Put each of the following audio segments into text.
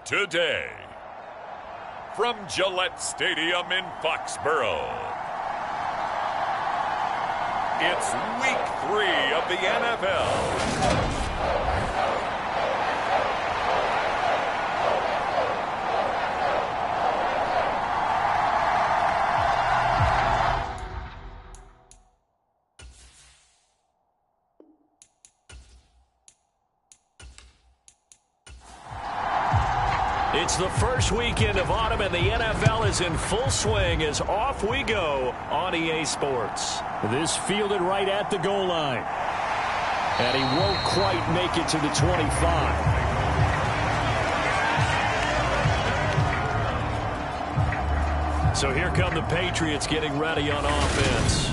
today. From Gillette Stadium in Foxborough, it's Week 3 of the NFL. It's the first weekend of autumn, and the NFL is in full swing as off we go on EA Sports. This fielded right at the goal line. And he won't quite make it to the 25. So here come the Patriots getting ready on offense.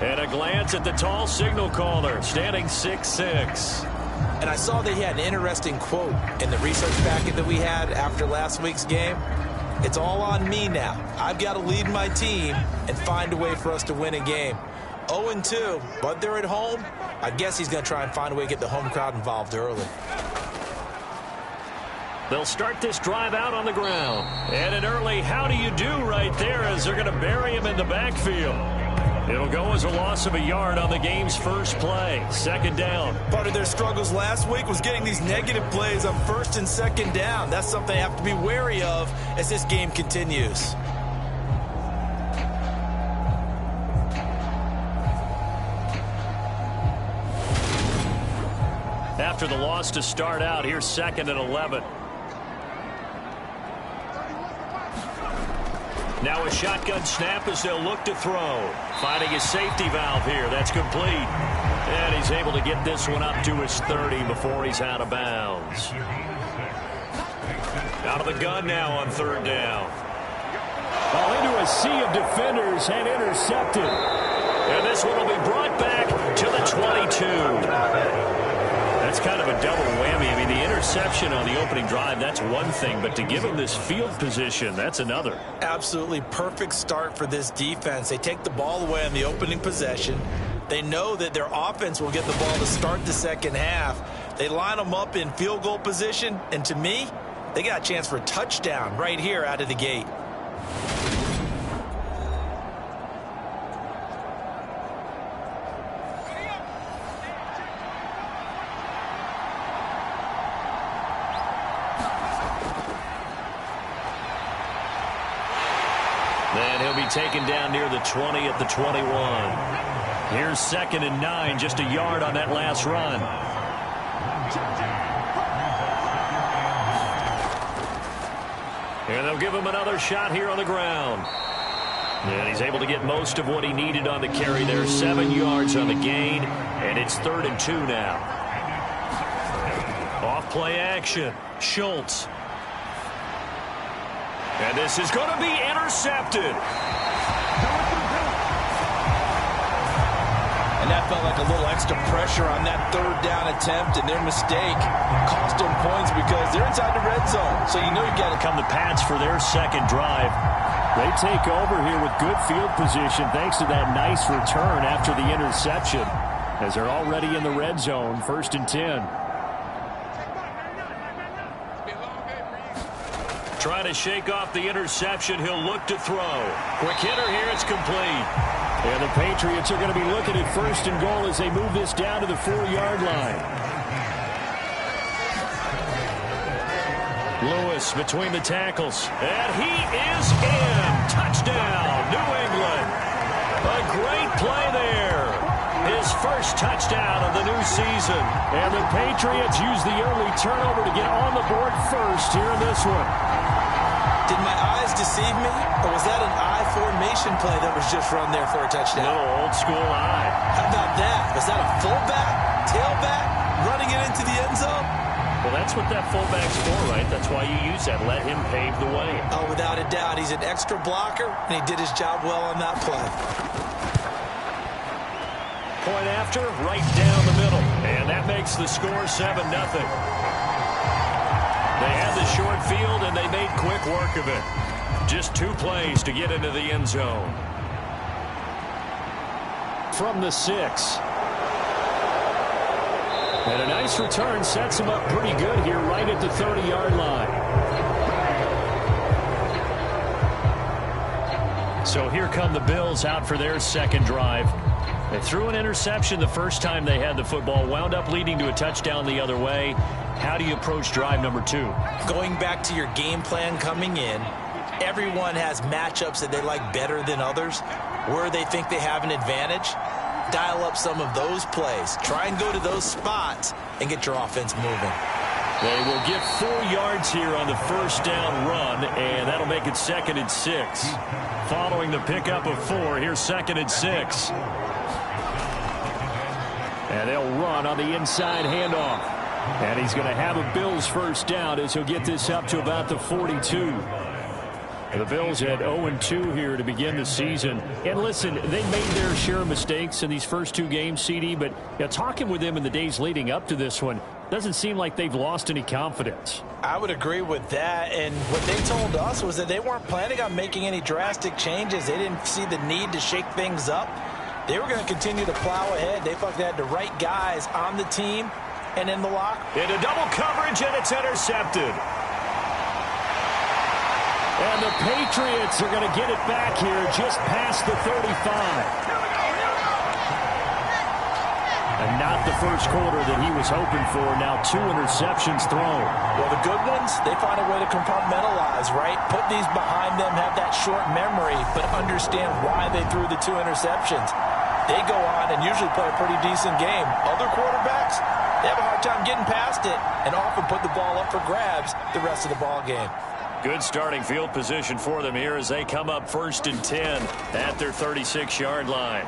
And a glance at the tall signal caller, standing 6'6". And I saw that he had an interesting quote in the research packet that we had after last week's game. It's all on me now. I've got to lead my team and find a way for us to win a game. 0-2, but they're at home. I guess he's going to try and find a way to get the home crowd involved early. They'll start this drive out on the ground. And an early how do you do right there as they're going to bury him in the backfield. It'll go as a loss of a yard on the game's first play. Second down. Part of their struggles last week was getting these negative plays on first and second down. That's something they have to be wary of as this game continues. After the loss to start out, here's 2nd and 11. Now a shotgun snap as they'll look to throw. Finding his safety valve here. That's complete. And he's able to get this one up to his 30 before he's out of bounds. Out of the gun now on 3rd down. Ball into a sea of defenders and intercepted. And this one will be brought back to the 22. That's kind of a double whammy. I mean, the interception on the opening drive, that's one thing. But to give him this field position, that's another. Absolutely perfect start for this defense. They take the ball away on the opening possession. They know that their offense will get the ball to start the second half. They line them up in field goal position. And to me, they got a chance for a touchdown right here out of the gate. And he'll be taken down near the 20 at the 21. Here's 2nd and 9, just a yard on that last run. And they'll give him another shot here on the ground. And he's able to get most of what he needed on the carry there. 7 yards on the gain, and it's 3rd and 2 now. Off play action. Schultz. And this is going to be intercepted. And that felt like a little extra pressure on that 3rd down attempt, and their mistake cost them points because they're inside the red zone. So you know you got to come the Pats for their second drive. They take over here with good field position thanks to that nice return after the interception, as they're already in the red zone, 1st and 10. Trying to shake off the interception. He'll look to throw. Quick hitter here. It's complete. And the Patriots are going to be looking at 1st and goal as they move this down to the 4-yard line. Lewis between the tackles. And he is in. Touchdown, New England. A great play there. His first touchdown of the new season. And the Patriots use the early turnover to get on the board first here in this one. Did my eyes deceive me, or was that an I formation play that was just run there for a touchdown? Little old school I. How about that? Was that a fullback, tailback, running it into the end zone? Well, that's what that fullback's for, right? That's why you use that. Let him pave the way. Oh, without a doubt. He's an extra blocker, and he did his job well on that play. Point after, right down the middle. And that makes the score 7-0. They had the short field, and they made quick work of it. Just 2 plays to get into the end zone. From the 6. And a nice return sets him up pretty good here right at the 30-yard line. So here come the Bills out for their second drive. They threw an interception the first time they had the football, wound up leading to a touchdown the other way. How do you approach drive number 2? Going back to your game plan coming in, everyone has matchups that they like better than others, where they think they have an advantage. Dial up some of those plays. Try and go to those spots and get your offense moving. They will get 4 yards here on the first down run, and that'll make it 2nd and 6. Following the pickup of 4, here's 2nd and 6. And they'll run on the inside handoff. And he's going to have a Bills first down as he'll get this up to about the 42. The Bills had 0-2 here to begin the season. And listen, they made their share of mistakes in these first 2 games, CD, but talking with them in the days leading up to this one, doesn't seem like they've lost any confidence. I would agree with that, and what they told us was that they weren't planning on making any drastic changes. They didn't see the need to shake things up. They were going to continue to plow ahead. They felt they had the right guys on the team and in the locker. Into double coverage, and it's intercepted. And the Patriots are going to get it back here just past the 35. And not the first quarter that he was hoping for. Now 2 interceptions thrown. Well, the good ones, they find a way to compartmentalize, right? Put these behind them, have that short memory, but understand why they threw the 2 interceptions. They go on and usually play a pretty decent game. Other quarterbacks, they have a hard time getting past it and often put the ball up for grabs the rest of the ball game. Good starting field position for them here as they come up 1st and 10 at their 36-yard line.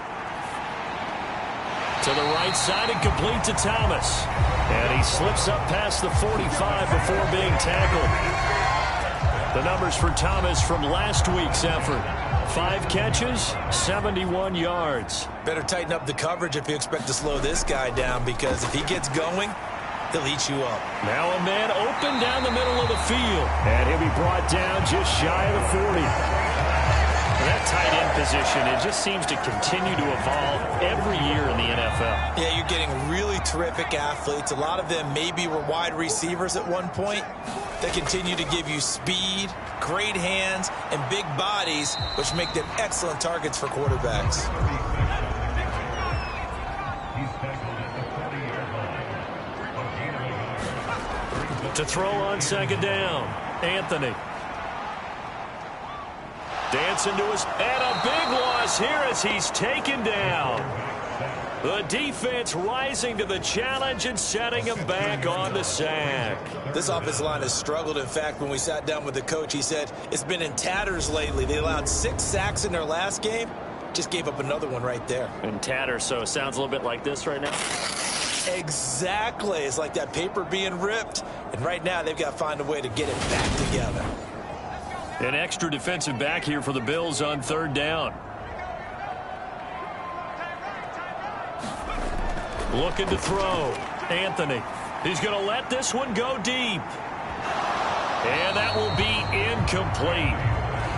To the right side and complete to Thomas. And he slips up past the 45 before being tackled. The numbers for Thomas from last week's effort. 5 catches, 71 yards. Better tighten up the coverage if you expect to slow this guy down, because if he gets going, he'll eat you up. Now a man open down the middle of the field. And he'll be brought down just shy of the 40. That tight end position, it just seems to continue to evolve every year in the NFL. Yeah, you're getting really terrific athletes. A lot of them maybe were wide receivers at one point. They continue to give you speed, great hands, and big bodies, which make them excellent targets for quarterbacks. To throw on 2nd down, Anthony. Dancing to his, and a big loss here as he's taken down. The defense rising to the challenge and setting him back on the sack. This offensive line has struggled. In fact, when we sat down with the coach, he said it's been in tatters lately. They allowed 6 sacks in their last game. Just gave up another one right there. In tatters, so it sounds a little bit like this right now. Exactly. It's like that paper being ripped. And right now, they've got to find a way to get it back together. An extra defensive back here for the Bills on 3rd down. Looking to throw. Anthony. He's going to let this one go deep. And that will be incomplete.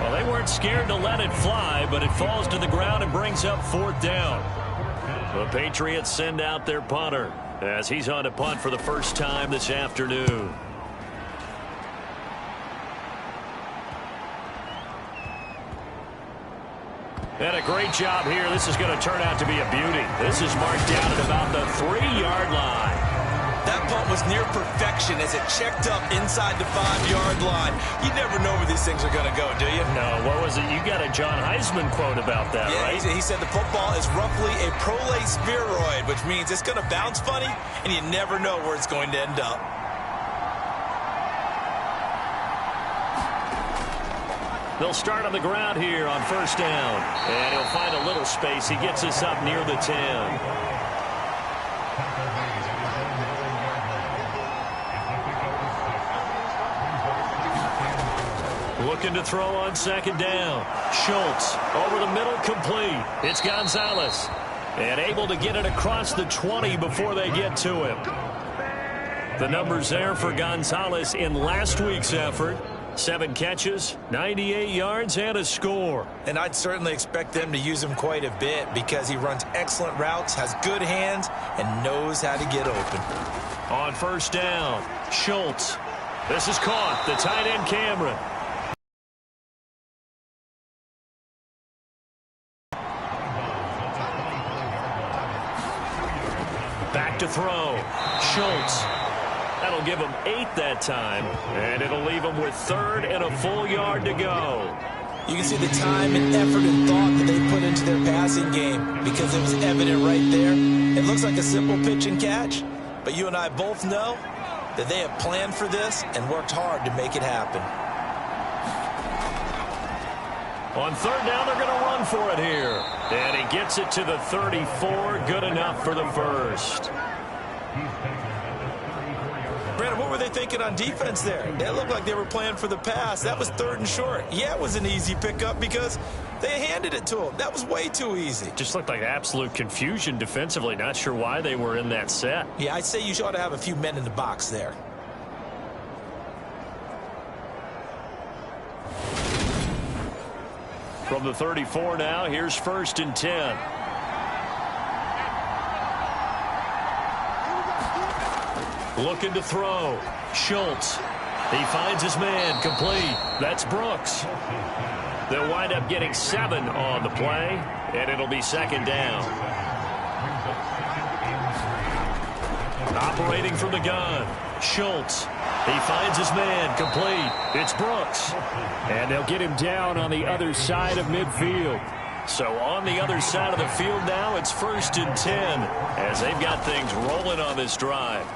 Well, they weren't scared to let it fly, but it falls to the ground and brings up 4th down. The Patriots send out their punter as he's on to punt for the first time this afternoon. And a great job here. This is going to turn out to be a beauty. This is marked down at about the 3-yard line. That punt was near perfection as it checked up inside the 5-yard line. You never know where these things are going to go, do you? No, what was it? You got a John Heisman quote about that, right? He said the football is roughly a prolate spheroid, which means it's going to bounce funny, and you never know where it's going to end up. They'll start on the ground here on 1st down. And he'll find a little space. He gets us up near the 10. Looking to throw on 2nd down. Schultz over the middle, complete. It's Gonzalez. And able to get it across the 20 before they get to him. The numbers there for Gonzalez in last week's effort. 7 catches, 98 yards, and a score. And I'd certainly expect them to use him quite a bit because he runs excellent routes, has good hands, and knows how to get open. On first down, Schultz. This is caught. The tight end, Cameron. Back to throw. Schultz. That'll give him 8 that time, and it'll leave him with 3rd and a full yard to go. You can see the time and effort and thought that they put into their passing game because it was evident right there. It looks like a simple pitch and catch, but you and I both know that they have planned for this and worked hard to make it happen. On 3rd down, they're going to run for it here. And he gets it to the 34. Good enough for the first. Brandon, what were they thinking on defense there? It looked like they were playing for the pass. That was 3rd and short. Yeah, it was an easy pickup because they handed it to him. That was way too easy. Just looked like absolute confusion defensively. Not sure why they were in that set. Yeah, I'd say you ought to have a few men in the box there. From the 34 now, here's 1st and 10. Looking to throw. Schultz. He finds his man. Complete. That's Brooks. They'll wind up getting 7 on the play, and it'll be 2nd down. Operating from the gun. Schultz. He finds his man. Complete. It's Brooks. And they'll get him down on the other side of midfield. So on the other side of the field now, it's 1st and 10 as they've got things rolling on this drive.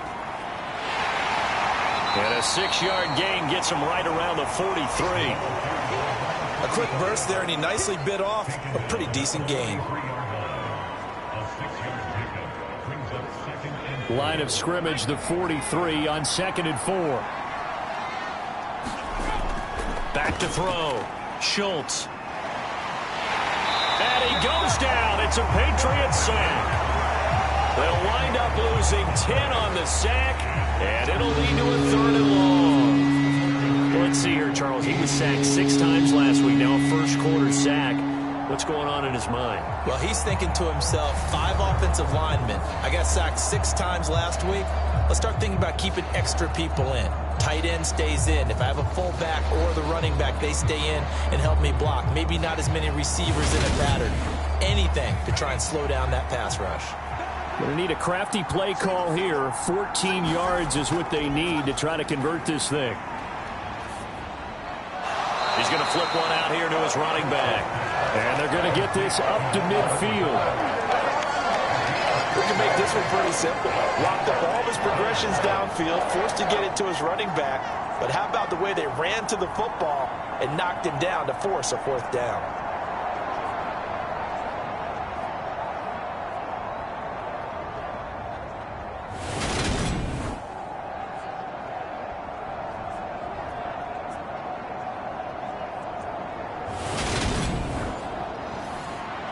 And a 6-yard gain gets him right around the 43. A quick burst there, and he nicely bit off a pretty decent gain. Line of scrimmage, the 43 on 2nd and 4. Back to throw. Schultz. And he goes down. It's a Patriots sack. They'll wind up losing 10 on the sack, and it'll lead to a 3rd and long. Well, let's see here, Charles. He was sacked 6 times last week. Now a first-quarter sack. What's going on in his mind? Well, he's thinking to himself, 5 offensive linemen. I got sacked 6 times last week. Let's start thinking about keeping extra people in. Tight end stays in. If I have a fullback or the running back, they stay in and help me block. Maybe not as many receivers in a pattern. Anything to try and slow down that pass rush. Going to need a crafty play call here. 14 yards is what they need to try to convert this thing. He's going to flip one out here to his running back. And they're going to get this up to midfield. We can make this one pretty simple. Locked up all of his progressions downfield, forced to get it to his running back. But how about the way they ran to the football and knocked him down to force a 4th down?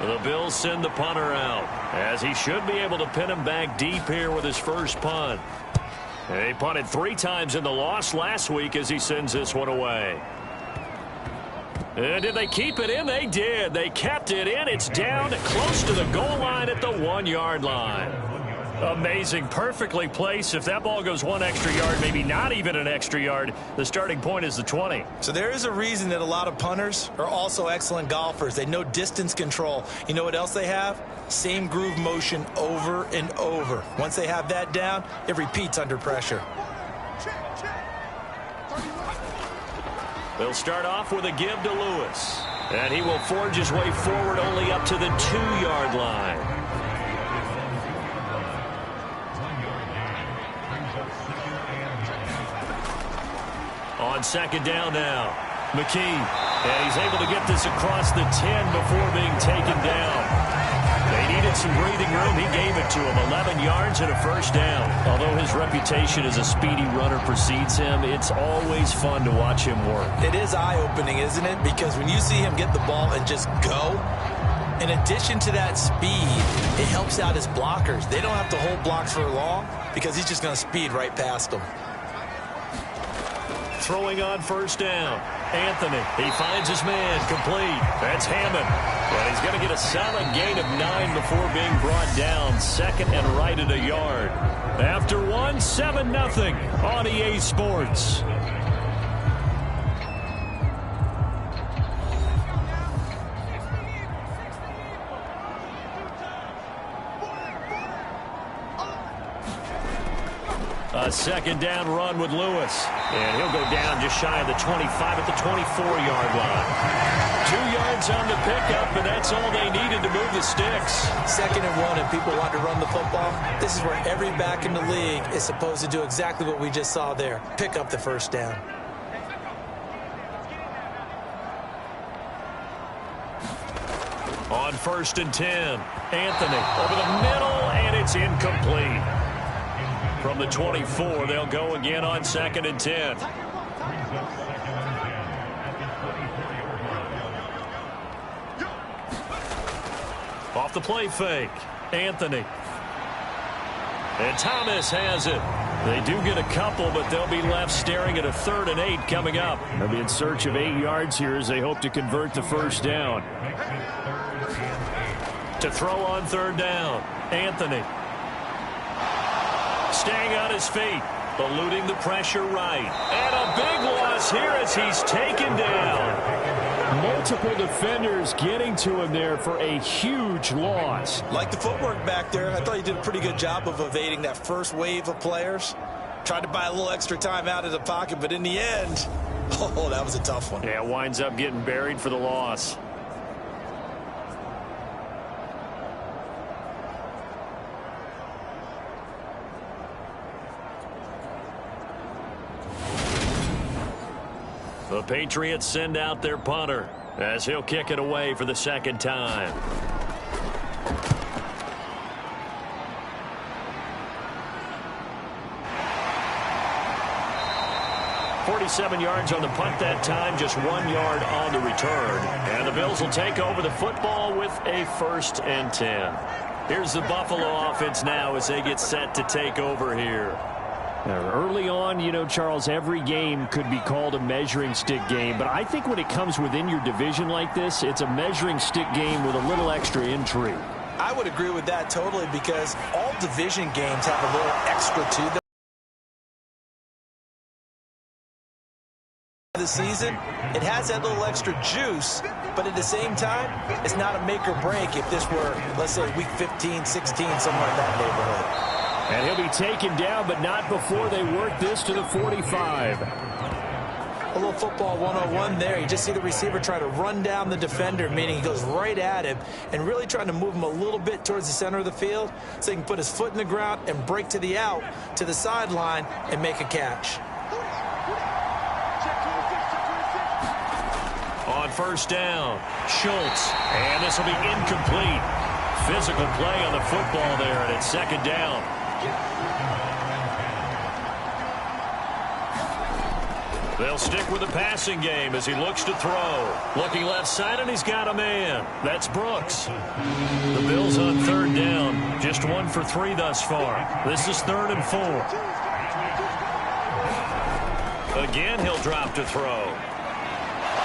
The Bills send the punter out, as he should be able to pin him back deep here with his first punt. He punted 3 times in the loss last week as he sends this one away. And did they keep it in? They did. They kept it in. It's down close to the goal line at the 1-yard line. Amazing. Perfectly placed. If that ball goes 1 extra yard, maybe not even an extra yard, the starting point is the 20. So there is a reason that a lot of punters are also excellent golfers. They know distance control. You know what else they have? Same groove motion over and over. Once they have that down, it repeats under pressure. They'll start off with a give to Lewis. And he will forge his way forward only up to the 2-yard line. On 2nd down now, McKee. And he's able to get this across the 10 before being taken down. They needed some breathing room. He gave it to him. 11 yards and a 1st down. Although his reputation as a speedy runner precedes him, it's always fun to watch him work. It is eye-opening, isn't it? Because when you see him get the ball and just go, in addition to that speed, it helps out his blockers. They don't have to hold blocks for long because he's just going to speed right past them. throwing on first down. Anthony, he finds his man, complete. That's Hammond. And he's going to get a solid gain of 9 before being brought down. Second and right at a yard. After 1, 7-0 on EA Sports. A second down run with Lewis. And he'll go down just shy of the 25 at the 24-yard line. 2 yards on the pickup, and that's all they needed to move the sticks. 2nd and 1, and people want to run the football. This is where every back in the league is supposed to do exactly what we just saw there. Pick up the first down. On 1st and 10, Anthony over the middle, and it's incomplete. From the 24, they'll go again on 2nd and 10. Off the play fake, Anthony. And Thomas has it. They do get a couple, but they'll be left staring at a 3rd and 8 coming up. They'll be in search of 8 yards here as they hope to convert the first down. To throw on 3rd down, Anthony. Staying on his feet, eluding the pressure right. And a big loss here as he's taken down. Multiple defenders getting to him there for a huge loss. Like the footwork back there, I thought he did a pretty good job of evading that first wave of players. Tried to buy a little extra time out of the pocket, but in the end, oh, that was a tough one. Yeah, winds up getting buried for the loss. The Patriots send out their punter as he'll kick it away for the 2nd time. "47 yards on the punt that time, just 1 yard on the return. And the Bills will take over the football with a 1st and 10. Here's the Buffalo offense now as they get set to take over here. Early on, you know, Charles, every game could be called a measuring stick game. But I think when it comes within your division like this, it's a measuring stick game with a little extra intrigue. I would agree with that totally because all division games have a little extra to them. The season, it has that little extra juice, but at the same time, it's not a make or break if this were, let's say, week 15, 16, somewhere in that neighborhood. And he'll be taken down, but not before they work this to the 45. A little football 101 there. You just see the receiver try to run down the defender, meaning he goes right at him and really trying to move him a little bit towards the center of the field so he can put his foot in the ground and break to the out, to the sideline, and make a catch. On 1st down, Schultz. And this will be incomplete. Physical play on the football there, and it's 2nd down. They'll stick with the passing game as he looks to throw. Looking left side, and he's got a man. That's Brooks. The Bills on 3rd down. Just 1 for 3 thus far. This is 3rd and 4. Again, he'll drop to throw.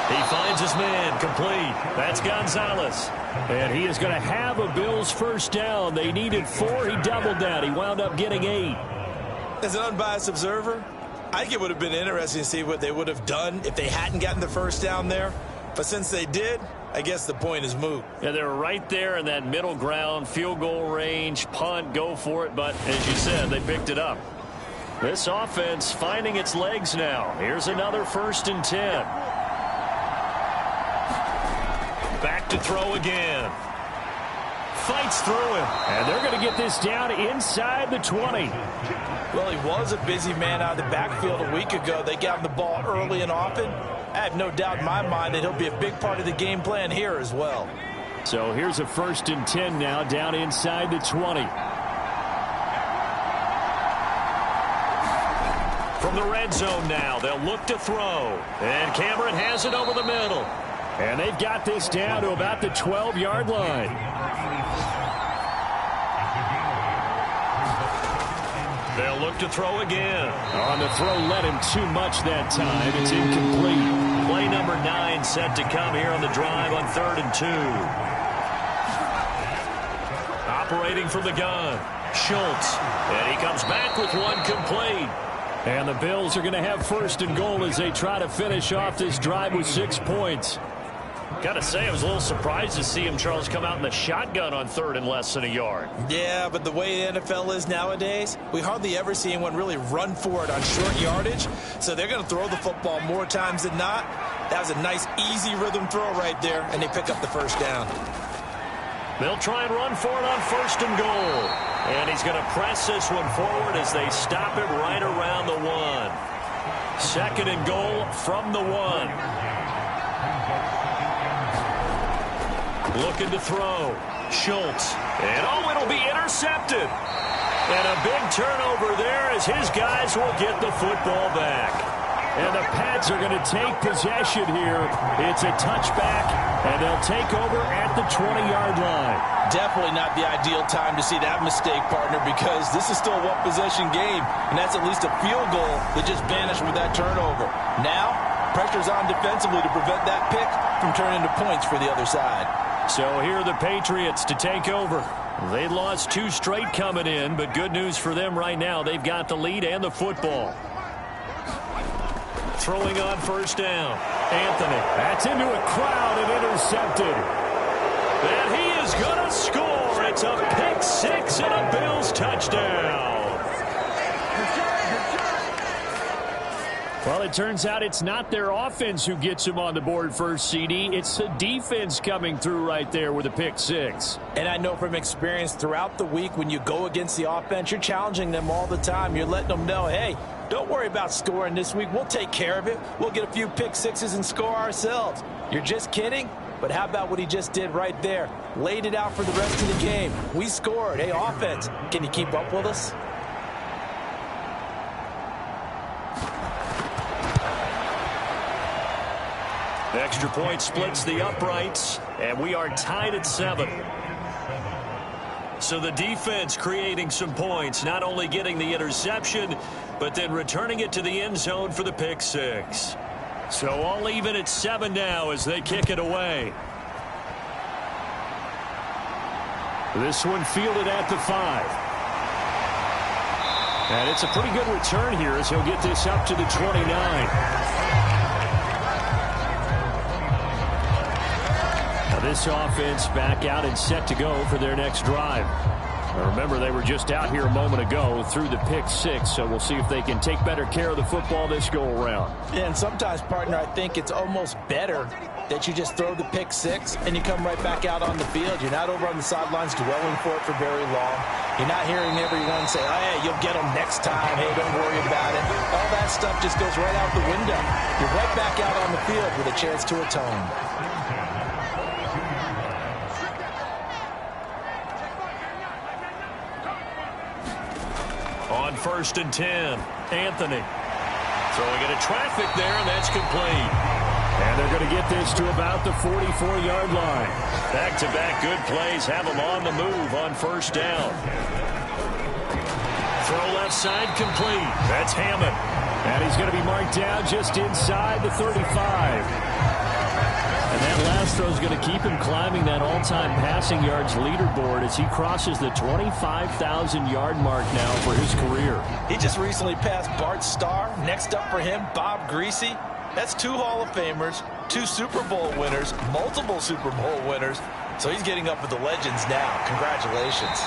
He finds his man, complete. That's Gonzalez. And he is going to have a Bills first down. They needed 4. He doubled that. He wound up getting 8. As an unbiased observer, I think it would have been interesting to see what they would have done if they hadn't gotten the first down there. But since they did, I guess the point is moot. Yeah, they were right there in that middle ground, field goal range, punt, go for it. But as you said, they picked it up. This offense finding its legs now. Here's another 1st and 10. Back to throw again. Fights through him. And they're going to get this down inside the 20. Well, he was a busy man out of the backfield a week ago. They got him the ball early and often. I have no doubt in my mind that he'll be a big part of the game plan here as well. So here's a 1st and 10 now down inside the 20. From the red zone now, they'll look to throw. And Cameron has it over the middle. And they've got this down to about the 12-yard line. They'll look to throw again. On the throw, led him too much that time. It's incomplete. Play number 9 set to come here on the drive on 3rd and 2. Operating from the gun, Schultz. And he comes back with one complete. And the Bills are going to have 1st and goal as they try to finish off this drive with 6 points. Gotta say, I was a little surprised to see him, Charles, come out in the shotgun on 3rd and less than a yard. Yeah, but the way the NFL is nowadays, we hardly ever see anyone really run for it on short yardage. So they're going to throw the football more times than not. That was a nice, easy rhythm throw right there, and they pick up the 1st down. They'll try and run for it on 1st and goal. And he's going to press this one forward as they stop it right around the 1. 2nd and goal from the 1. Looking to throw. Schultz. And it'll be intercepted. And a big turnover there as his guys will get the football back. And the Pats are going to take possession here. It's a touchback, and they'll take over at the 20-yard line. Definitely not the ideal time to see that mistake, partner, because this is still a one-possession game, and that's at least a field goal that just vanished with that turnover. Now, pressure's on defensively to prevent that pick from turning into points for the other side. So here are the Patriots to take over. They lost 2 straight coming in, but good news for them right now. They've got the lead and the football. Throwing on 1st down. Anthony. That's into a crowd and intercepted. And he is going to score. It's a pick 6 and a Bills touchdown. Well, it turns out it's not their offense who gets him on the board first, CD. It's the defense coming through right there with a pick 6. And I know from experience throughout the week when you go against the offense, you're challenging them all the time. You're letting them know, hey, don't worry about scoring this week. We'll take care of it. We'll get a few pick 6s and score ourselves. You're just kidding? But how about what he just did right there? Laid it out for the rest of the game. We scored. Hey, offense, can you keep up with us? Extra point splits the uprights, and we are tied at 7. So the defense creating some points, not only getting the interception, but then returning it to the end zone for the pick 6. So all even at 7 now as they kick it away. This one fielded at the 5. And it's a pretty good return here as he'll get this up to the 29. This offense back out and set to go for their next drive. Now remember, they were just out here a moment ago through the pick 6, so we'll see if they can take better care of the football this go-around. And sometimes, partner, I think it's almost better that you just throw the pick 6 and you come right back out on the field. You're not over on the sidelines dwelling for it for very long. You're not hearing everyone say, oh, hey, you'll get them next time. Hey, don't worry about it. All that stuff just goes right out the window. You're right back out on the field with a chance to atone. On 1st and 10, Anthony. Throwing into traffic there, and that's complete. And they're going to get this to about the 44-yard line. Back-to-back good plays have them on the move on 1st down. Throw left side complete. That's Hammond. And he's going to be marked down just inside the 35. And that last throw is going to keep him climbing that all-time passing yards leaderboard as he crosses the 25,000-yard mark now for his career. He just recently passed Bart Starr. Next up for him, Bob Greasy. That's 2 Hall of Famers, 2 Super Bowl winners, multiple Super Bowl winners. So he's getting up with the legends now. Congratulations.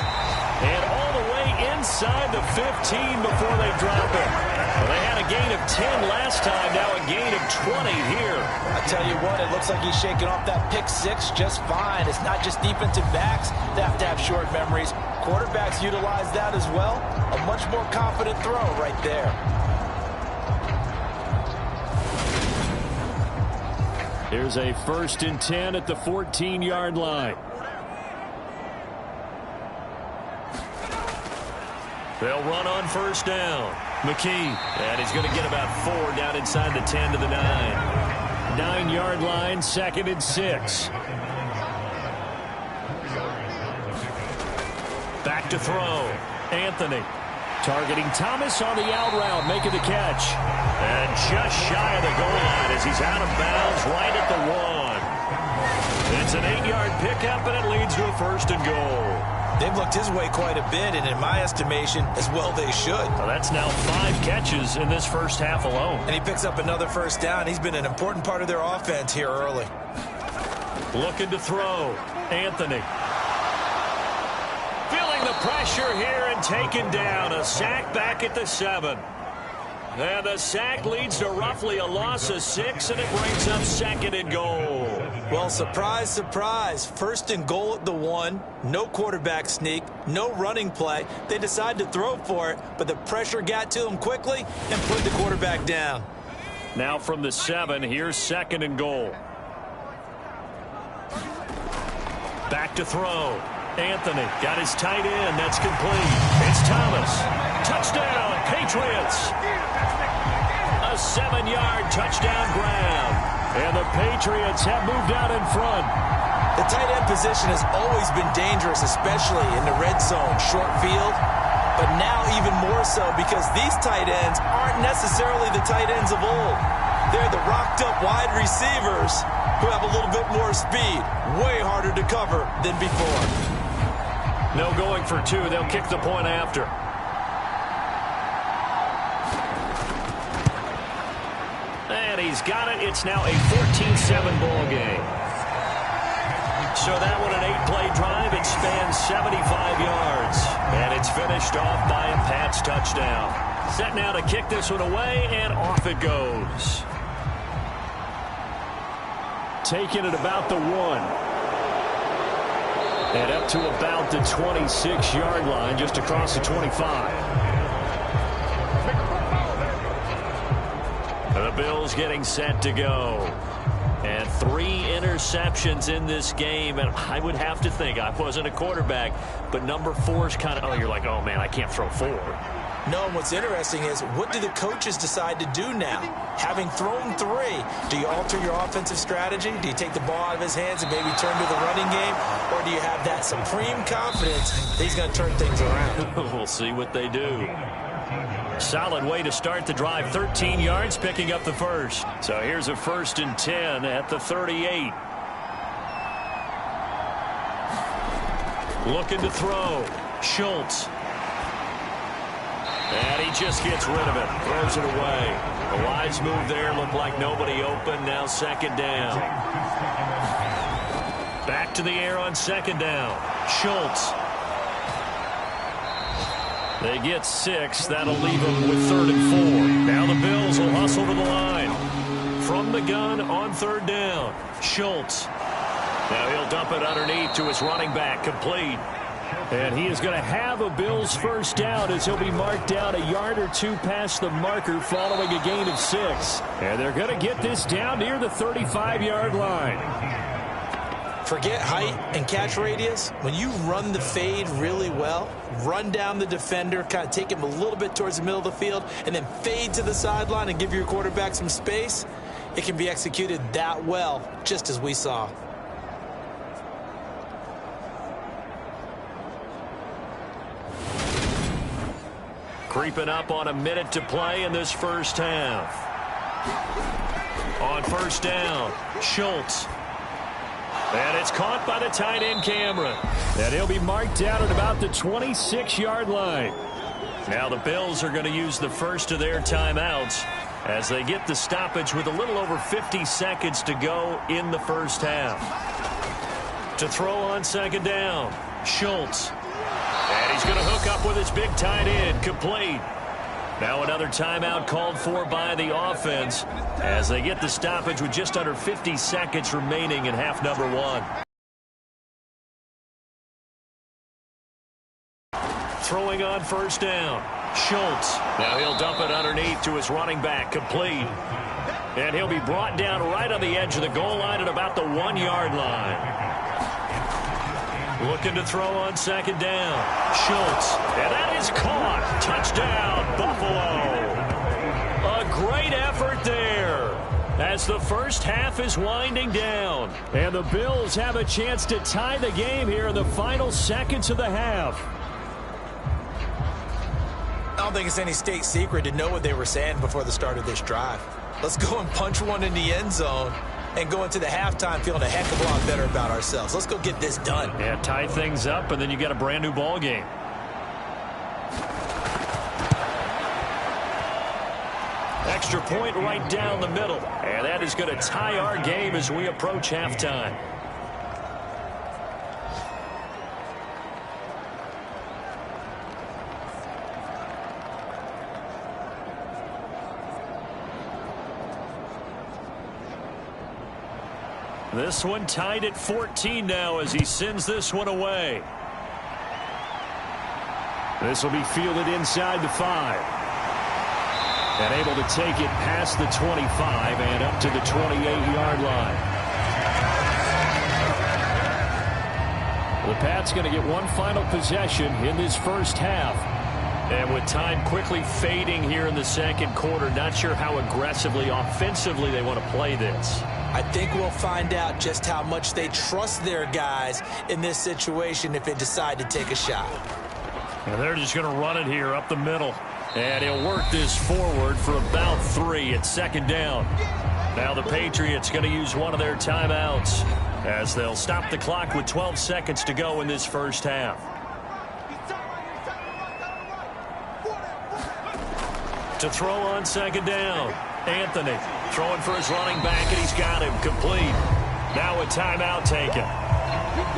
And all the way inside the 15 before they drop it. Well, they had a gain of 10 last time, now a gain of 20 here. I tell you what, it looks like he's shaking off that pick 6 just fine. It's not just defensive backs that have to have short memories. Quarterbacks utilize that as well. A much more confident throw right there. Here's a 1st and 10 at the 14-yard line. They'll run on 1st down. McKee. And he's going to get about 4 down inside the 10 to the 9. 9-yard line, 2nd and 6. Back to throw. Anthony. Targeting Thomas on the out route, making the catch. And just shy of the goal line as he's out of bounds right at the 1. It's an 8-yard pickup, and it leads to a 1st and goal. They've looked his way quite a bit, and in my estimation, as well they should. Well, that's now 5 catches in this first half alone. And he picks up another 1st down. He's been an important part of their offense here early. Looking to throw. Anthony. Feeling the pressure here and taken down. A sack back at the 7. And the sack leads to roughly a loss of 6, and it brings up 2nd and goal. Well, surprise, surprise. 1st and goal at the 1. No quarterback sneak. No running play. They decide to throw for it, but the pressure got to them quickly and put the quarterback down. Now from the 7, here's 2nd and goal. Back to throw. Anthony got his tight end. That's complete. It's Thomas. Touchdown, Patriots. A 7-yard touchdown grab. And the Patriots have moved out in front. The tight end position has always been dangerous, especially in the red zone, short field. But now even more so because these tight ends aren't necessarily the tight ends of old. They're the rocked-up wide receivers who have a little bit more speed. Way harder to cover than before. No going for 2. They'll kick the point after. And he's got it. It's now a 14-7 ball game. So that one an 8-play drive. It spans 75 yards. And it's finished off by a Pats touchdown. Set now to kick this one away, and off it goes. Taking it about the 1. And up to about the 26-yard line, just across the 25. The Bills getting set to go. And 3 interceptions in this game. And I would have to think, I wasn't a quarterback, but number 4 is kind of, you're like, oh, man, I can't throw 4. No, and what's interesting is, what do the coaches decide to do now? Having thrown 3, do you alter your offensive strategy? Do you take the ball out of his hands and maybe turn to the running game? Or do you have that supreme confidence that he's going to turn things around? We'll see what they do. Solid way to start the drive. 13 yards, picking up the 1st. So here's a 1st and 10 at the 38. Looking to throw. Schultz. And he just gets rid of it. Throws it away. A wise move there. Looked like nobody open. Now 2nd down. Back to the air on 2nd down. Schultz. They get 6. That'll leave them with 3rd and 4. Now the Bills will hustle to the line. From the gun on 3rd down. Schultz. Now he'll dump it underneath to his running back. Complete. And he is going to have a Bills 1st down as he'll be marked down a yard or 2 past the marker following a gain of 6. And they're going to get this down near the 35-yard line. Forget height and catch radius. When you run the fade really well, run down the defender, kind of take him a little bit towards the middle of the field, and then fade to the sideline and give your quarterback some space, it can be executed that well, just as we saw. Creeping up on a minute to play in this first half. On 1st down, Schultz. And it's caught by the tight end Cameron. And he'll be marked down at about the 26-yard line. Now the Bills are going to use the first of their timeouts as they get the stoppage with a little over 50 seconds to go in the first half. To throw on 2nd down, Schultz. And he's going to hook up with his big tight end. Complete. Now another timeout called for by the offense as they get the stoppage with just under 50 seconds remaining in half number 1. Throwing on 1st down. Schultz. Now he'll dump it underneath to his running back. Complete. And he'll be brought down right on the edge of the goal line at about the 1-yard line. Looking to throw on 2nd down. Schultz. And that is caught. Touchdown, Buffalo. A great effort there as the first half is winding down. And the Bills have a chance to tie the game here in the final seconds of the half. don't think it's any state secret to know what they were saying before the start of this drive. Let's go and punch one in the end zone and go into the halftime feeling a heck of a lot better about ourselves. Let's go get this done. Yeah, tie things up, and then you get a brand new ball game. Extra point right down the middle. And that is going to tie our game as we approach halftime. This one tied at 14 now as he sends this one away. This will be fielded inside the 5. And able to take it past the 25 and up to the 28-yard line. The Pats going to get one final possession in this first half. And with time quickly fading here in the second quarter, not sure how aggressively, offensively they want to play this. I think we'll find out just how much they trust their guys in this situation if they decide to take a shot. And they're just going to run it here up the middle. And he'll work this forward for about 3 at second down. Now the Patriots going to use one of their timeouts as they'll stop the clock with 12 seconds to go in this first half. To throw on second down. Anthony throwing for his running back, and he's got him complete. Now a timeout taken.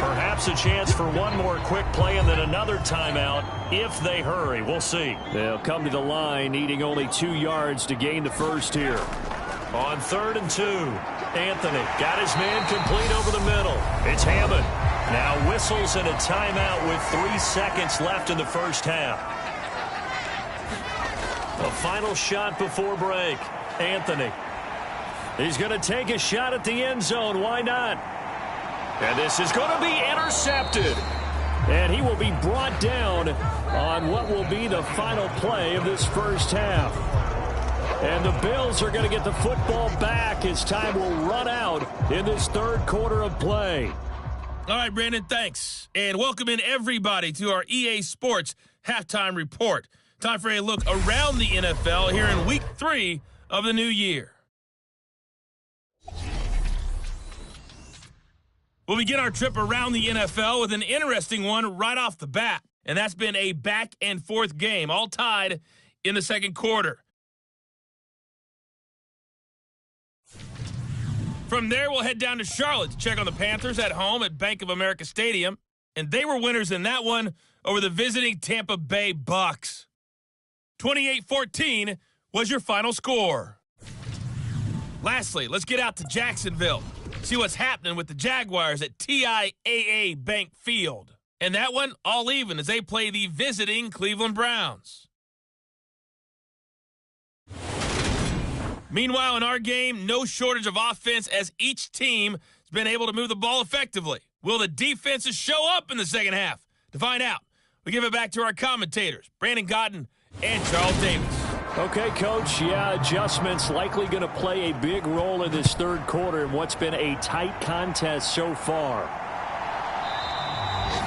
Perhaps a chance for one more quick play and then another timeout if they hurry. We'll see. They'll come to the line needing only 2 yards to gain the first here. On 3rd and 2, Anthony got his man complete over the middle. It's Hammond. Now whistles and a timeout with 3 seconds left in the first half. A final shot before break. Anthony. He's going to take a shot at the end zone. Why not? And this is going to be intercepted. And he will be brought down on what will be the final play of this first half. And the Bills are going to get the football back as time will run out in this third quarter of play. All right, Brandon, thanks. And welcome in everybody to our EA Sports Halftime Report. Time for a look around the NFL here in Week 3 of the new year. We'll begin our trip around the NFL with an interesting one right off the bat, and that's been a back-and-forth game, all tied in the second quarter. From there, we'll head down to Charlotte to check on the Panthers at home at Bank of America Stadium, and they were winners in that one over the visiting Tampa Bay Bucks. 28-14 was your final score. Lastly, let's get out to Jacksonville. See what's happening with the Jaguars at TIAA Bank Field. And that one, all even as they play the visiting Cleveland Browns. Meanwhile, in our game, no shortage of offense as each team has been able to move the ball effectively. Will the defenses show up in the second half? To find out, we give it back to our commentators, Brandon Gaudin and Charles Davis. Okay, Coach, adjustments likely going to play a big role in this third quarter in what's been a tight contest so far.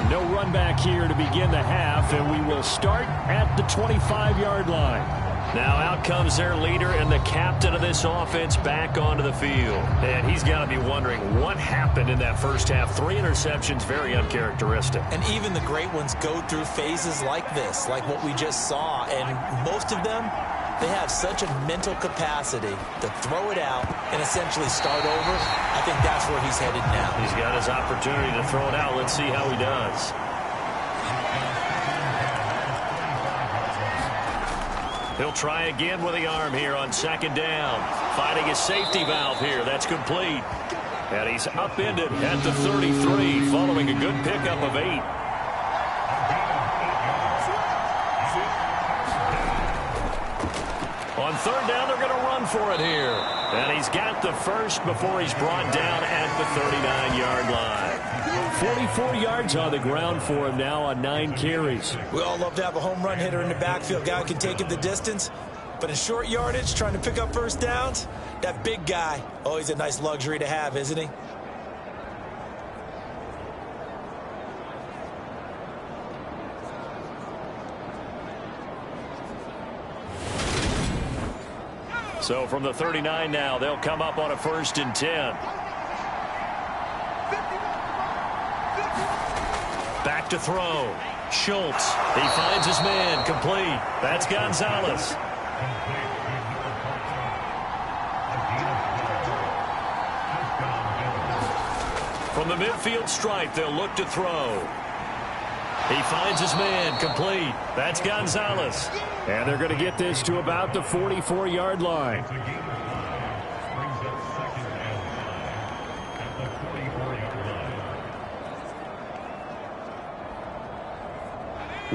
No run back here to begin the half, and we will start at the 25-yard line. Now out comes their leader and the captain of this offense back onto the field. And he's got to be wondering what happened in that first half. 3 interceptions, very uncharacteristic. And even the great ones go through phases like this, like what we just saw. And most of them, they have such a mental capacity to throw it out and essentially start over. I think that's where he's headed now. He's got his opportunity to throw it out. Let's see how he does. He'll try again with the arm here on second down. Finding his safety valve here. That's complete. And he's upended at the 33 following a good pickup of 8. On third down, they're going to run for it here. And he's got the first before he's brought down at the 39-yard line. 44 yards on the ground for him now on 9 carries. We all love to have a home run hitter in the backfield. Guy who can take it the distance. But in short yardage, trying to pick up first downs, that big guy, always a nice luxury to have, isn't he? So from the 39 now, they'll come up on a 1st and 10. Back to throw. Schultz. He finds his man. Complete. That's Gonzalez. From the midfield stripe, they'll look to throw. He finds his man. Complete. That's Gonzalez. And they're going to get this to about the 44-yard line.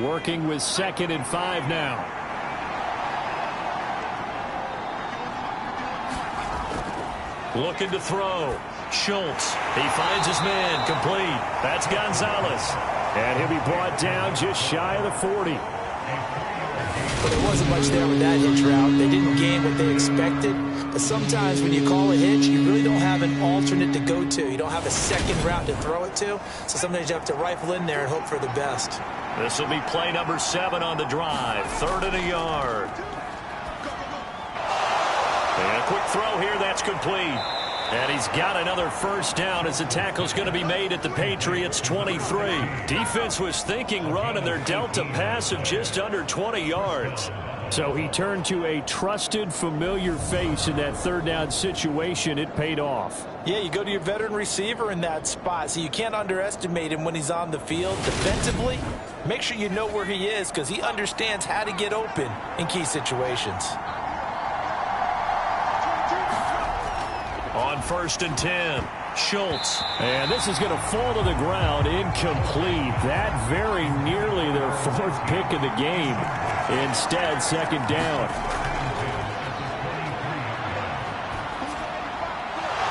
Working with 2nd and 5 now. Looking to throw. Schultz. He finds his man. Complete. That's Gonzalez. And he'll be brought down just shy of the 40. Well, there wasn't much there with that hitch route. They didn't gain what they expected. But sometimes when you call a hitch, you really don't have an alternate to go to. You don't have a second route to throw it to. So sometimes you have to rifle in there and hope for the best. This will be play number 7 on the drive. 3rd and a yard. And a quick throw here. That's complete. And he's got another 1st down as the tackle's going to be made at the Patriots' 23. Defense was thinking run, and they're dealt a pass of just under 20 yards. So he turned to a trusted, familiar face in that 3rd down situation. It paid off. Yeah, you go to your veteran receiver in that spot, so you can't underestimate him when he's on the field. Defensively, make sure you know where he is because he understands how to get open in key situations. On 1st and 10, Schultz. And this is going to fall to the ground, incomplete. That very nearly their 4th pick of the game. Instead, 2nd down.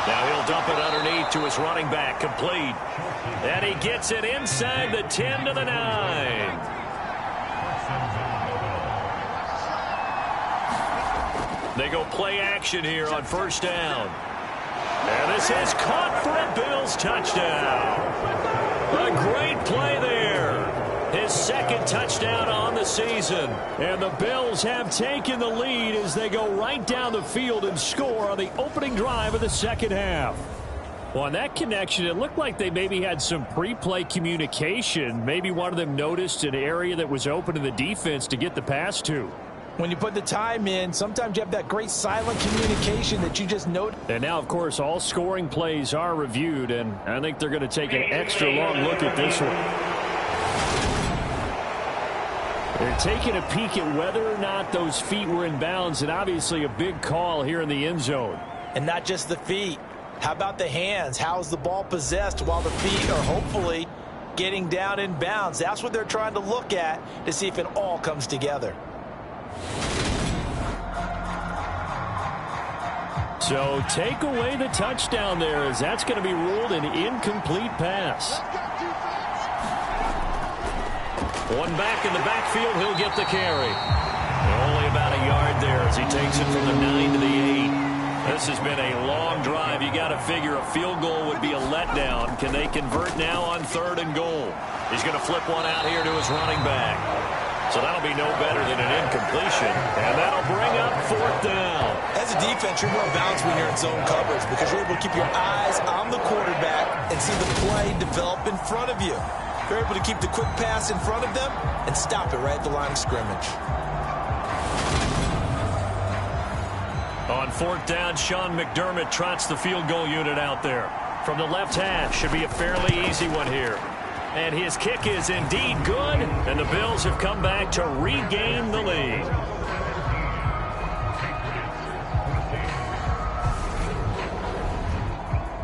Now he'll dump it underneath to his running back, complete. And he gets it inside the 10 to the 9. They go play action here on 1st down. And this is caught for a Bills touchdown. A great play there. His 2nd touchdown on the season. And the Bills have taken the lead as they go right down the field and score on the opening drive of the 2nd half. Well, on that connection, it looked like they maybe had some pre-play communication. Maybe one of them noticed an area that was open in the defense to get the pass to. When you put the time in, sometimes you have that great silent communication that you just note. And now, of course, all scoring plays are reviewed, and I think they're going to take an extra long look at this one. They're taking a peek at whether or not those feet were in bounds, and obviously a big call here in the end zone. And not just the feet. How about the hands? How's the ball possessed while the feet are hopefully getting down in bounds? That's what they're trying to look at to see if it all comes together. So take away the touchdown there, as that's going to be ruled an incomplete pass. One back in the backfield, he'll get the carry. Only about a yard there as he takes it from the 9 to the 8. This has been a long drive. You got to figure a field goal would be a letdown. Can they convert now on 3rd and goal? He's going to flip one out here to his running back. So that'll be no better than an incompletion. And that'll bring up 4th down. As a defense, you're more balanced when you're in zone coverage because you're able to keep your eyes on the quarterback and see the play develop in front of you. You're able to keep the quick pass in front of them and stop it right at the line of scrimmage. On 4th down, Sean McDermott trots the field goal unit out there. From the left hash, should be a fairly easy one here. And his kick is indeed good, and the Bills have come back to regain the lead.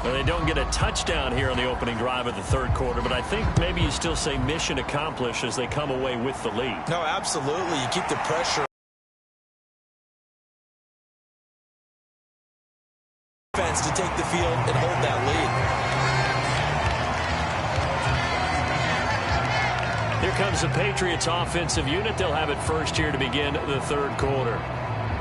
Well, they don't get a touchdown here on the opening drive of the 3rd quarter, but I think maybe you still say mission accomplished as they come away with the lead. No, absolutely. You keep the pressure. Defense to take the field and hold that lead. Here comes the Patriots offensive unit. They'll have it first here to begin the 3rd quarter.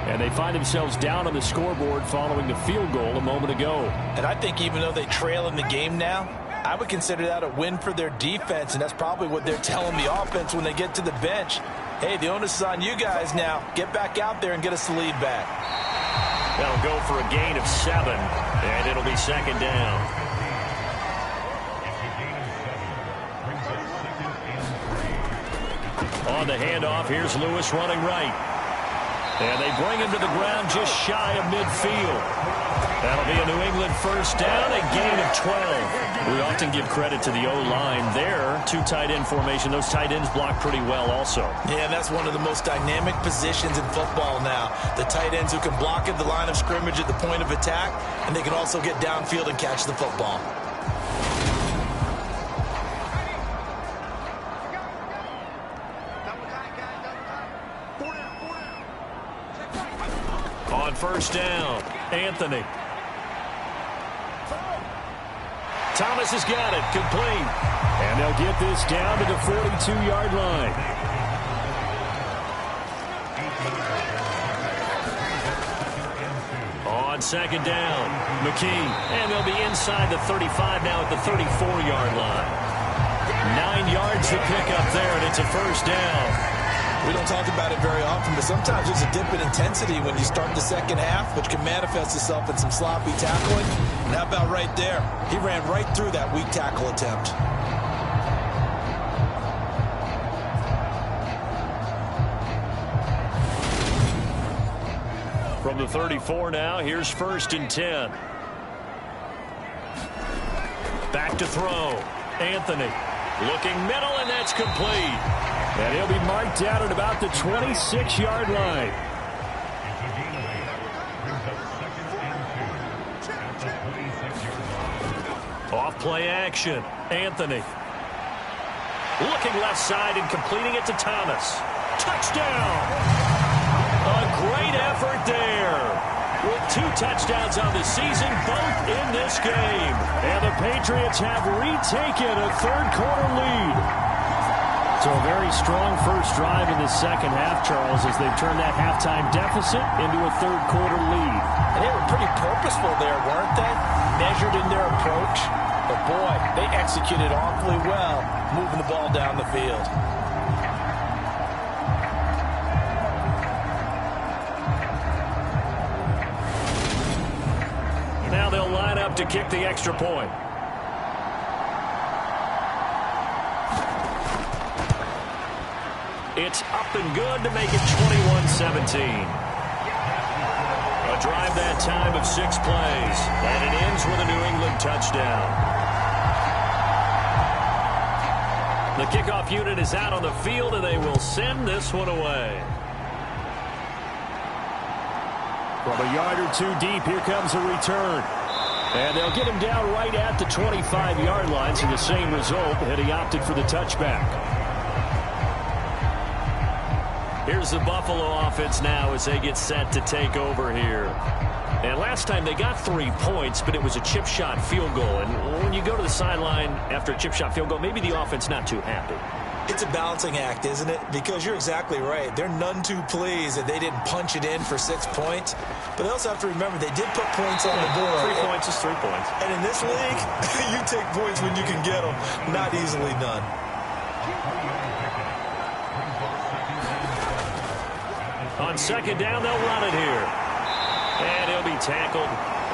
And they find themselves down on the scoreboard following the field goal a moment ago. And I think even though they trail in the game now, I would consider that a win for their defense, and that's probably what they're telling the offense when they get to the bench. Hey, the onus is on you guys now. Get back out there and get us the lead back. That'll go for a gain of 7, and it'll be second down. On the handoff, here's Lewis running right. And they bring him to the ground just shy of midfield. That'll be a New England first down, a gain of 12. We often give credit to the O-line there. 2 tight end formation. Those tight ends block pretty well also. Yeah, that's one of the most dynamic positions in football now. The tight ends who can block at the line of scrimmage at the point of attack, and they can also get downfield and catch the football. On first down, Anthony. Thomas has got it, complete. And they'll get this down to the 42-yard line. On second down, McKee. And they'll be inside the 35 now at the 34-yard line. 9 yards to pick up there, and it's a first down. We don't talk about it very often, but sometimes there's a dip in intensity when you start the second half, which can manifest itself in some sloppy tackling. And how about right there? He ran right through that weak tackle attempt. From the 34 now, here's first and 10. Back to throw. Anthony looking middle, and that's complete. And he'll be marked down at about the 26-yard line. Off play action. Anthony. Looking left side and completing it to Thomas. Touchdown! A great effort there. With 2 touchdowns on the season, both in this game. And the Patriots have retaken a third-quarter lead. So a very strong first drive in the second half, Charles, as they've turned that halftime deficit into a third-quarter lead. And they were pretty purposeful there, weren't they? Measured in their approach. But, boy, they executed awfully well, moving the ball down the field. Now they'll line up to kick the extra point. It's up and good to make it 21-17. A drive that time of 6 plays, and it ends with a New England touchdown. The kickoff unit is out on the field, and they will send this one away. From a yard or 2 deep, here comes a return. And they'll get him down right at the 25-yard line, so the same result, and he opted for the touchback. Here's the Buffalo offense now as they get set to take over here. And last time they got 3 points, but it was a chip shot field goal. And when you go to the sideline after a chip shot field goal, maybe the offense not too happy. It's a balancing act, isn't it? Because you're exactly right. They're none too pleased that they didn't punch it in for 6 points. But they also have to remember they did put points on the board. 3 points is 3 points. And in this league, you take points when you can get them, not easily done. On second down, they'll run it here. And he'll be tackled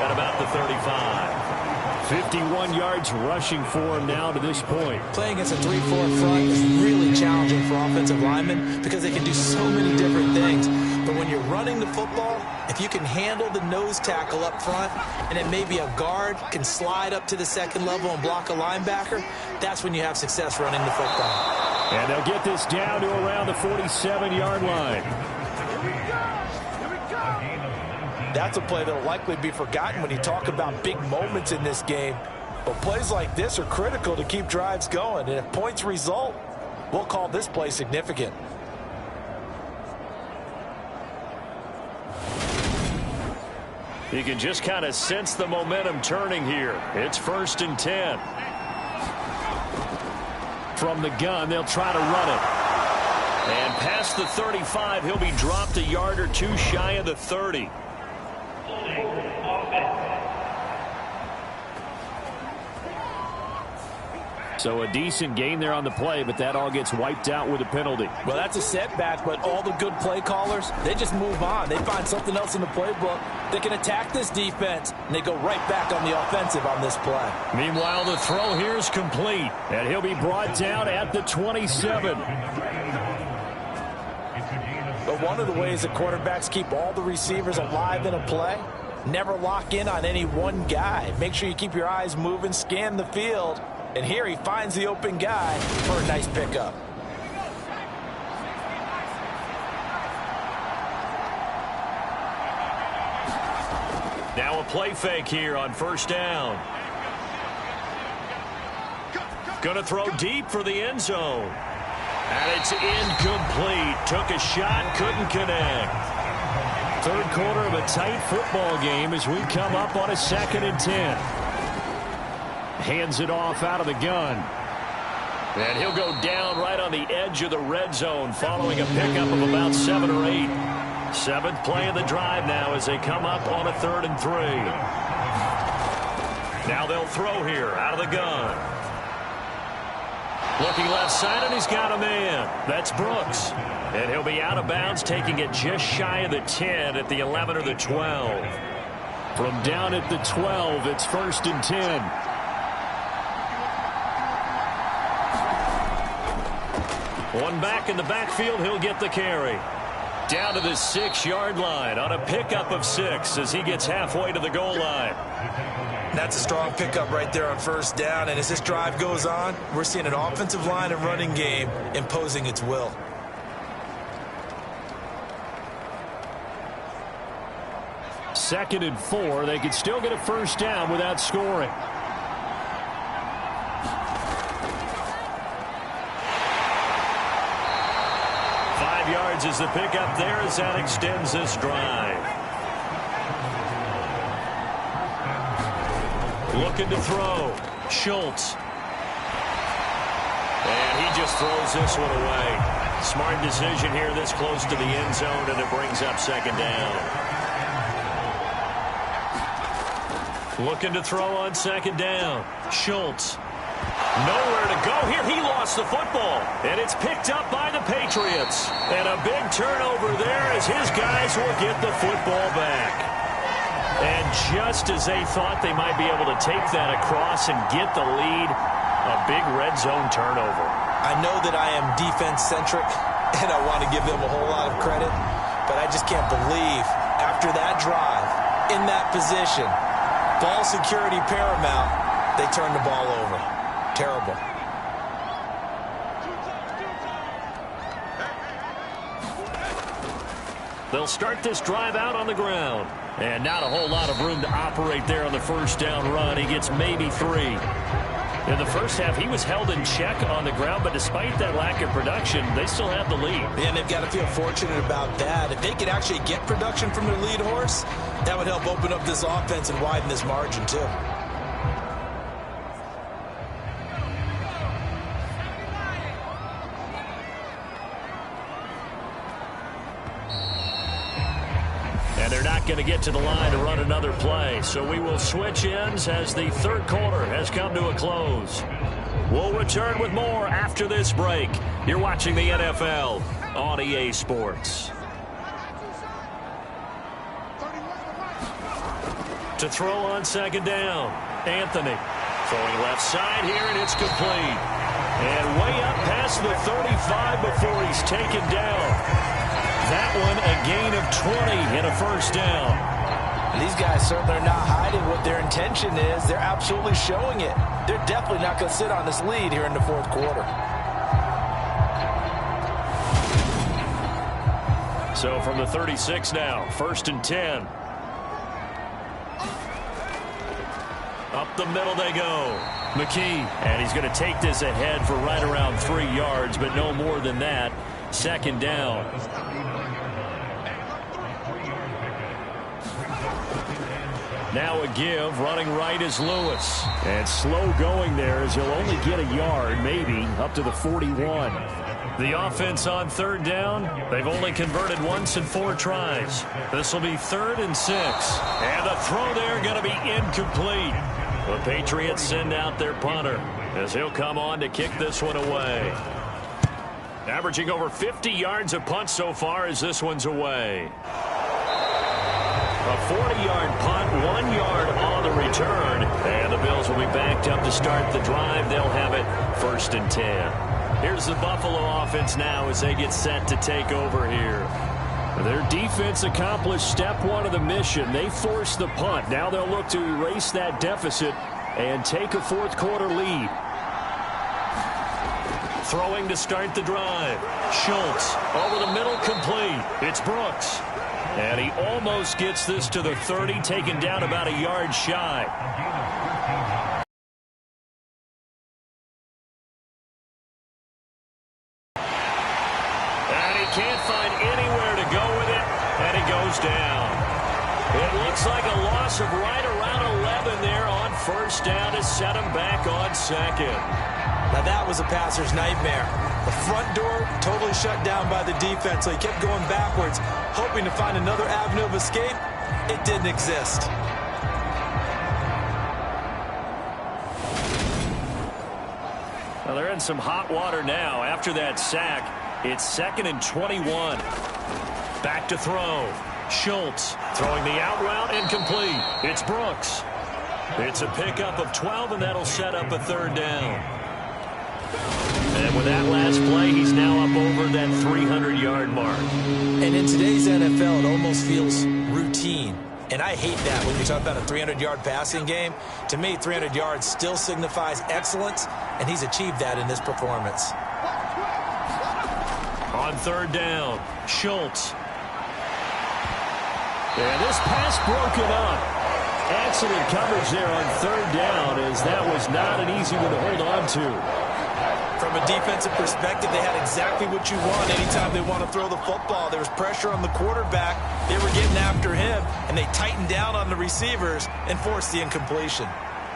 at about the 35. 51 yards rushing for him now to this point. Playing against a 3-4 front is really challenging for offensive linemen because they can do so many different things. But when you're running the football, if you can handle the nose tackle up front, and then maybe a guard can slide up to the second level and block a linebacker, that's when you have success running the football. And they'll get this down to around the 47-yard line. That's a play that will likely be forgotten when you talk about big moments in this game. But plays like this are critical to keep drives going. And if points result, we'll call this play significant. You can just kind of sense the momentum turning here. It's first and 10. From the gun, they'll try to run it. And past the 35, he'll be dropped a yard or 2 shy of the 30. So a decent gain there on the play, but that all gets wiped out with a penalty. Well, that's a setback, but all the good play callers, they just move on. They find something else in the playbook. They can attack this defense, and they go right back on the offensive on this play. Meanwhile, the throw here is complete, and he'll be brought down at the 27. But one of the ways that quarterbacks keep all the receivers alive in a play, never lock in on any one guy. Make sure you keep your eyes moving, scan the field. And here he finds the open guy for a nice pickup. Now a play fake here on first down. Gonna throw deep for the end zone. And it's incomplete. Took a shot, couldn't connect. Third quarter of a tight football game as we come up on a 2nd and 10. Hands it off out of the gun. And he'll go down right on the edge of the red zone following a pickup of about 7 or 8. 7th play of the drive now as they come up on a 3rd and 3. Now they'll throw here out of the gun. Looking left side, and he's got a man. That's Brooks. And he'll be out of bounds, taking it just shy of the 10 at the 11 or the 12. From down at the 12, it's 1st and 10. One back in the backfield, he'll get the carry. Down to the 6-yard line on a pickup of 6 as he gets halfway to the goal line. That's a strong pickup right there on first down. And as this drive goes on, we're seeing an offensive line and running game imposing its will. Second and 4. They could still get a first down without scoring. Yards is the pickup there as that extends this drive. Looking to throw. Schultz. And he just throws this one away. Smart decision here this close to the end zone, and it brings up 2nd down. Looking to throw on 2nd down. Schultz. Nowhere to go here. He lost the football, and it's picked up by the Patriots. And a big turnover there as his guys will get the football back. And just as they thought they might be able to take that across and get the lead, a big red zone turnover. I know that I am defense-centric, and I want to give them a whole lot of credit, but I just can't believe after that drive, in that position, ball security paramount, they turned the ball over. Terrible. They'll start this drive out on the ground. And not a whole lot of room to operate there on the first down run. He gets maybe 3. In the first half, he was held in check on the ground, but despite that lack of production, they still have the lead. And they've got to feel fortunate about that. If they could actually get production from their lead horse, that would help open up this offense and widen this margin, too. They're not going to get to the line to run another play, so we will switch ends as the third quarter has come to a close. We'll return with more after this break. You're watching the NFL on EA Sports. To throw on 2nd down, Anthony. Throwing left side here, and it's complete. And way up past the 35 before he's taken down. That one a gain of 20 and a first down. These guys certainly are not hiding what their intention is. They're absolutely showing it. They're definitely not going to sit on this lead here in the fourth quarter. So from the 36 now, 1st and 10. Up the middle they go. McKee, and he's going to take this ahead for right around 3 yards, but no more than that. 2nd down. Now a give, running right is Lewis. And slow going there as he'll only get a yard, maybe, up to the 41. The offense on 3rd down, they've only converted once in 4 tries. This will be 3rd and 6. And the throw there going to be incomplete. The Patriots send out their punter. as he'll come on to kick this one away. Averaging over 50 yards a punt so far as this one's away. A 40-yard punt, 1 yard on the return. And the Bills will be backed up to start the drive. They'll have it 1st and 10. Here's the Buffalo offense now as they get set to take over here. Their defense accomplished step 1 of the mission. They forced the punt. Now they'll look to erase that deficit and take a fourth-quarter lead. Throwing to start the drive. Schultz over the middle, complete. It's Brooks. And he almost gets this to the 30, taken down about a yard shy. And he can't find anywhere to go with it, and he goes down. It looks like a loss of right around 11 there on 1st down to set him back on 2nd. Now that was a passer's nightmare. The front door totally shut down by the defense, so he kept going backwards, hoping to find another avenue of escape. It didn't exist. Well, they're in some hot water now. After that sack, it's 2nd and 21. Back to throw. Schultz throwing the out route, incomplete. It's Brooks. It's a pickup of 12, and that'll set up a 3rd down. And with that last play, he's now up over that 300-yard mark. And in today's NFL, it almost feels routine. And I hate that when you talk about a 300-yard passing game. To me, 300 yards still signifies excellence, and he's achieved that in this performance. On 3rd down, Schultz. And this pass broken up. Excellent coverage there on 3rd down, as that was not an easy one to hold on to. From a defensive perspective, they had exactly what you want anytime they want to throw the football. There was pressure on the quarterback. They were getting after him, and they tightened down on the receivers and forced the incompletion.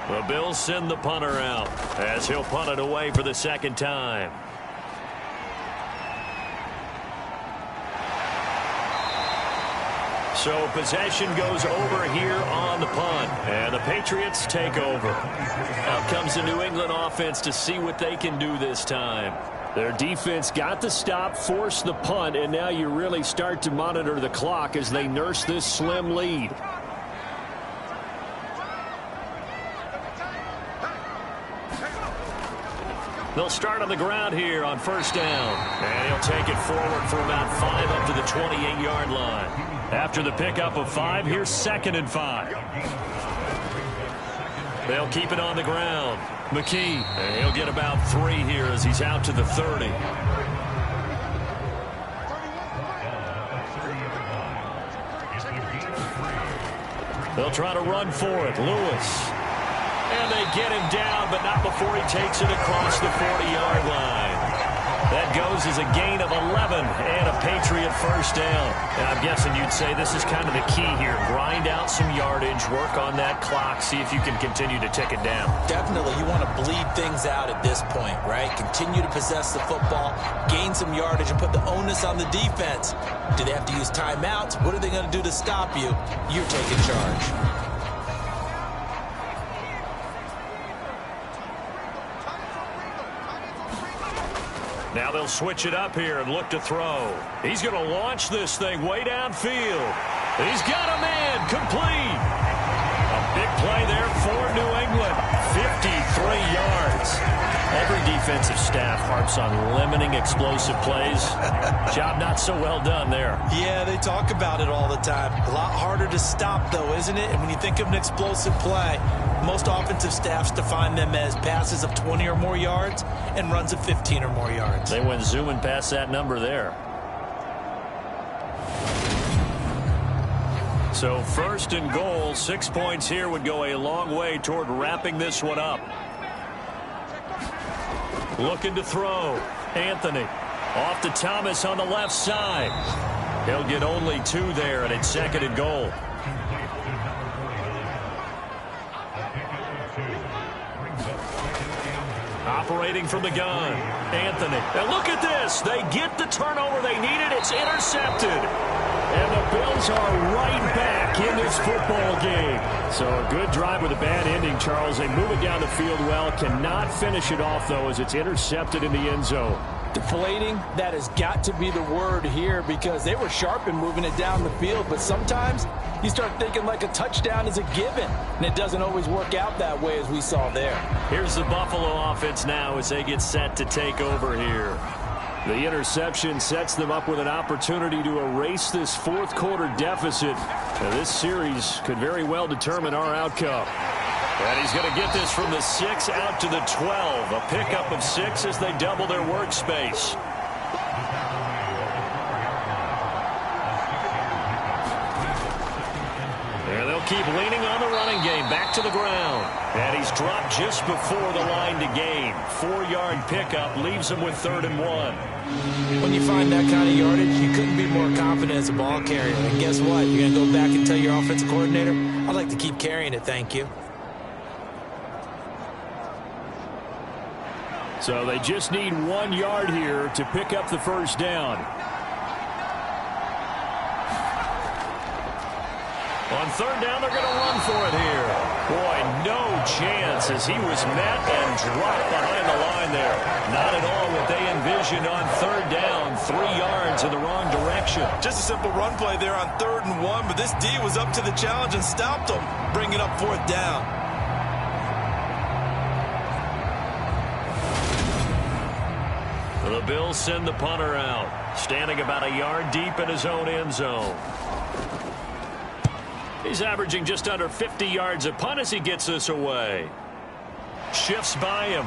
The Bills send the punter out as he'll punt it away for the 2nd time. So possession goes over here on the punt, and the Patriots take over. Out comes the New England offense to see what they can do this time. Their defense got the stop, forced the punt, and now you really start to monitor the clock as they nurse this slim lead. They'll start on the ground here on 1st down. And he'll take it forward for about 5 up to the 28-yard line. After the pickup of 5, here's 2nd and 5. They'll keep it on the ground. McKee, and he'll get about 3 here as he's out to the 30. They'll try to run for it. Lewis. And they get him down, but not before he takes it across the 40-yard line. That goes as a gain of 11 and a Patriot 1st down. And I'm guessing you'd say this is kind of the key here. Grind out some yardage, work on that clock, see if you can continue to tick it down. Definitely, you want to bleed things out at this point, right? Continue to possess the football, gain some yardage, and put the onus on the defense. Do they have to use timeouts? What are they going to do to stop you? You're taking charge. Now they'll switch it up here and look to throw. He's going to launch this thing way downfield. He's got a man, complete. A big play there for New England. 53 yards. Every defensive staff harps on limiting explosive plays. Job not so well done there. Yeah, they talk about it all the time. A lot harder to stop, though, isn't it? And when you think of an explosive play, most offensive staffs define them as passes of 20 or more yards and runs of 15 or more yards. They went zooming past that number there. So 1st and goal, 6 points here would go a long way toward wrapping this one up. Looking to throw. Anthony off to Thomas on the left side. He'll get only 2 there, and it's 2nd and goal. Operating from the gun. Anthony. And look at this. They get the turnover they needed. It's intercepted. And the Bills Bills are right back in this football game. So a good drive with a bad ending, Charles. They move it down the field well. Cannot finish it off, though, as it's intercepted in the end zone. Deflating, that has got to be the word here, because they were sharp in moving it down the field, but sometimes you start thinking like a touchdown is a given, and it doesn't always work out that way as we saw there. Here's the Buffalo offense now as they get set to take over here. The interception sets them up with an opportunity to erase this fourth quarter deficit. Now, this series could very well determine our outcome. And he's going to get this from the 6 out to the 12. A pickup of 6 as they double their workspace. And they'll keep leaning on the running game. Back to the ground. And he's dropped just before the line to gain. 4-yard pickup leaves him with 3rd and 1. When you find that kind of yardage, you couldn't be more confident as a ball carrier. And guess what? You're going to go back and tell your offensive coordinator, I'd like to keep carrying it, thank you. So they just need 1 yard here to pick up the first down. On 3rd down, they're going to run for it here. Boy, no chance as he was met and dropped behind the line there. Not at all what they envisioned on 3rd down. 3 yards in the wrong direction. Just a simple run play there on 3rd and 1, but this D was up to the challenge and stopped him, bringing up 4th down. The Bills send the punter out, standing about a yard deep in his own end zone. He's averaging just under 50 yards a punt as he gets this away. Shifts by him.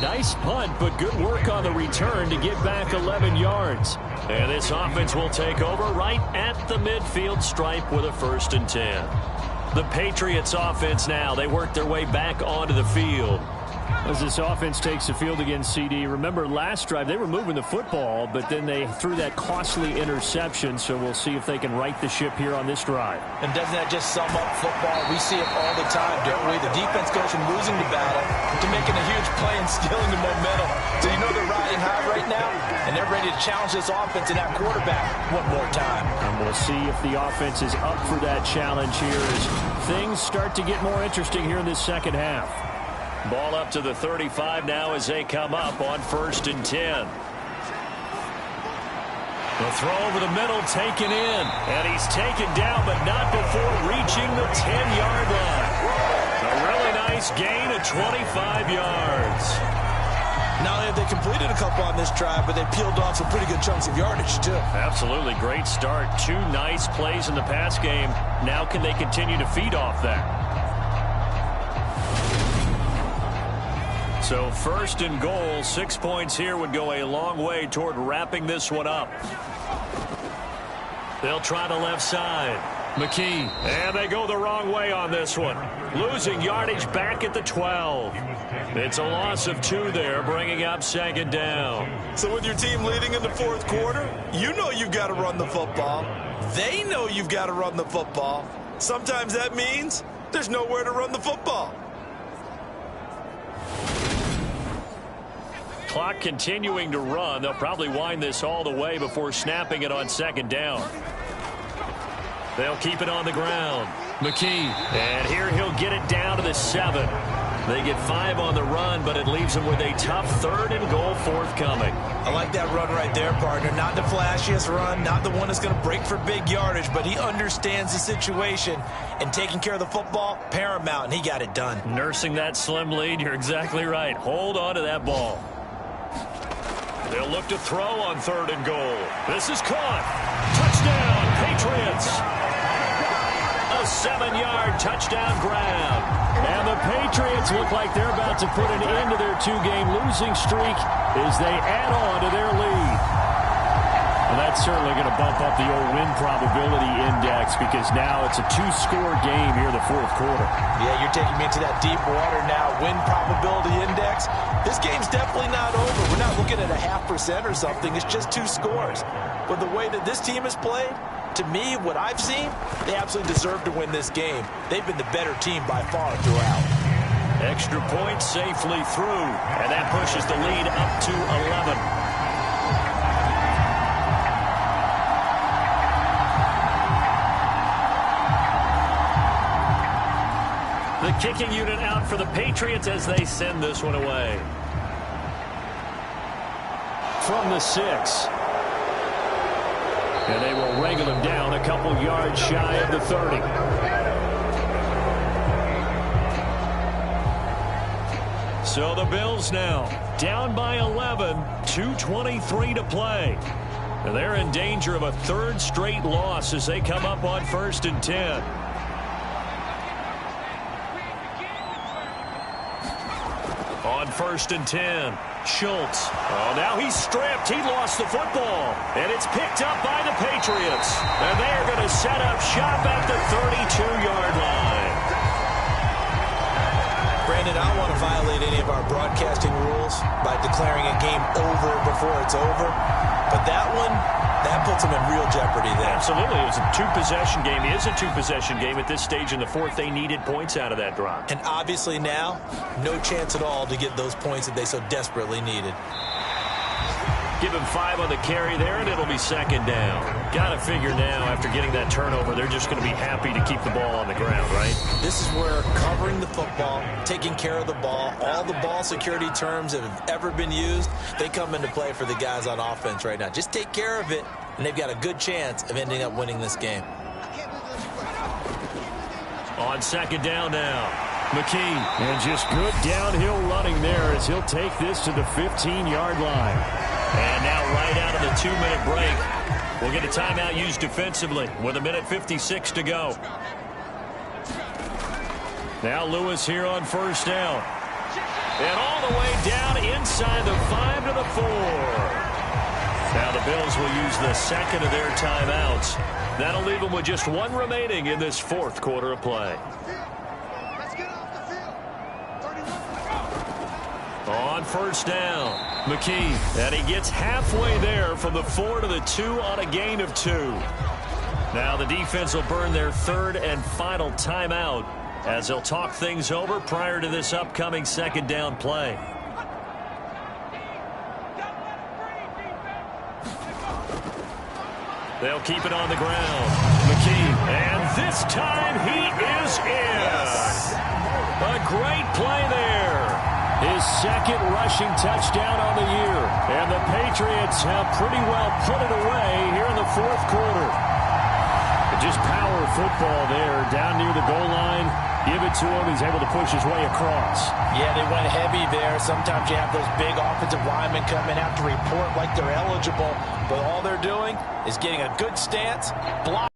Nice punt, but good work on the return to get back 11 yards. And this offense will take over right at the midfield stripe with a 1st and 10. The Patriots offense now, they work their way back onto the field. As this offense takes the field against CD, remember last drive they were moving the football, but then they threw that costly interception, so we'll see if they can right the ship here on this drive. And doesn't that just sum up football? We see it all the time, don't we? The defense goes from losing the battle to making a huge play and stealing the momentum. So you know they're riding high right now, and they're ready to challenge this offense and that quarterback one more time. And we'll see if the offense is up for that challenge here as things start to get more interesting here in this second half. Ball up to the 35 now as they come up on 1st and 10. The throw over the middle taken in. And he's taken down, but not before reaching the 10-yard line. A really nice gain of 25 yards. Not only have they completed a couple on this drive, but they peeled off some pretty good chunks of yardage, too. Absolutely. Great start. 2 nice plays in the pass game. Now can they continue to feed off that? So 1st and goal, 6 points here would go a long way toward wrapping this one up. They'll try the left side. McKee. And they go the wrong way on this one. Losing yardage back at the 12. It's a loss of 2 there, bringing up 2nd down. So with your team leading in the 4th quarter, you know you've got to run the football. They know you've got to run the football. Sometimes that means there's nowhere to run the football. Clock continuing to run. They'll probably wind this all the way before snapping it on 2nd down. They'll keep it on the ground. McKee. And here he'll get it down to the 7. They get 5 on the run, but it leaves them with a tough 3rd and goal forthcoming. I like that run right there, partner. Not the flashiest run, not the one that's going to break for big yardage, but he understands the situation, and taking care of the football, paramount, and he got it done. Nursing that slim lead, you're exactly right. Hold on to that ball. They'll look to throw on 3rd and goal. This is caught. Touchdown, Patriots. A 7-yard touchdown grab. And the Patriots look like they're about to put an end to their 2-game losing streak as they add on to their lead. And that's certainly going to bump up the old win probability index because now it's a 2-score game here in the 4th quarter. Yeah, you're taking me into that deep water now. Win probability index. This game's definitely not over. We're not looking at a 0.5% or something. It's just 2 scores. But the way that this team has played, to me, what I've seen, they absolutely deserve to win this game. They've been the better team by far throughout. Extra point safely through, and that pushes the lead up to 11. kicking unit out for the Patriots as they send this one away. From the 6. And they will wrangle him down a couple yards shy of the 30. So the Bills now down by 11, 2:23 to play. And they're in danger of a third straight loss as they come up on 1st and 10. On 1st and 10, Schultz. Oh, now he's stripped. He lost the football. And it's picked up by the Patriots. And they're going to set up shop at the 32-yard line. Brandon, I don't want to violate any of our broadcasting rules by declaring a game over before it's over. But that one, that puts them in real jeopardy there. Absolutely. It was a two-possession game. It is a two-possession game at this stage in the fourth. They needed points out of that drive. And obviously now, no chance at all to get those points that they so desperately needed. Give him 5 on the carry there, and it'll be 2nd down. Got to figure now, after getting that turnover, they're just going to be happy to keep the ball on the ground, right? This is where covering the football, taking care of the ball, all the ball security terms that have ever been used, they come into play for the guys on offense right now. Just take care of it, and they've got a good chance of ending up winning this game. On 2nd down now, McKee. And just good downhill running there as he'll take this to the 15-yard line. And now right out of the 2-minute break, we'll get a timeout used defensively with 1:56 to go. Now Lewis here on 1st down. And all the way down inside the 5 to the 4. Now the Bills will use the 2nd of their timeouts. That'll leave them with just 1 remaining in this 4th quarter of play. On 1st down, McKee. And he gets halfway there from the 4 to the 2 on a gain of 2. Now the defense will burn their 3rd and final timeout as they'll talk things over prior to this upcoming 2nd down play. They'll keep it on the ground. McKee. And this time he is in. A great play there. His 2nd rushing touchdown on the year. And the Patriots have pretty well put it away here in the 4th quarter. Just power football there down near the goal line. Give it to him. He's able to push his way across. Yeah, they went heavy there. Sometimes you have those big offensive linemen come in, have to report like they're eligible. But all they're doing is getting a good stance, block.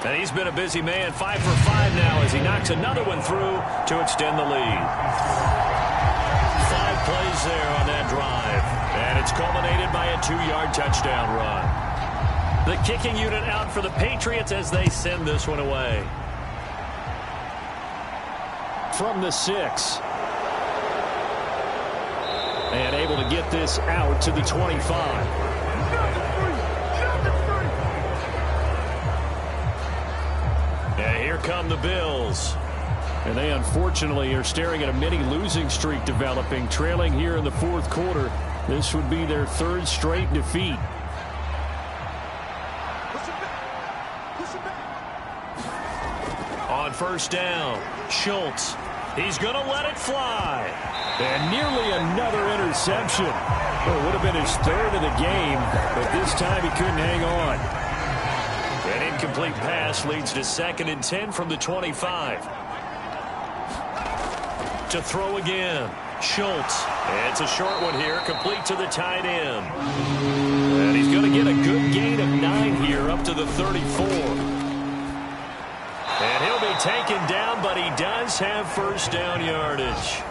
And he's been a busy man, 5 for 5 now as he knocks another one through to extend the lead. 5 plays there on that drive. And it's culminated by a 2-yard touchdown run. The kicking unit out for the Patriots as they send this one away. From the 6. And able to get this out to the 25. And here come the Bills. And they unfortunately are staring at a mini losing streak developing, trailing here in the 4th quarter. This would be their 3rd straight defeat. On 1st down, Schultz. He's going to let it fly. And nearly another interception. Well, it would have been his 3rd of the game, but this time he couldn't hang on. An incomplete pass leads to 2nd and 10 from the 25. To throw again, Schultz. It's a short one here, complete to the tight end. And he's going to get a good gain of 9 here up to the 34. And he'll be taken down, but he does have 1st down yardage.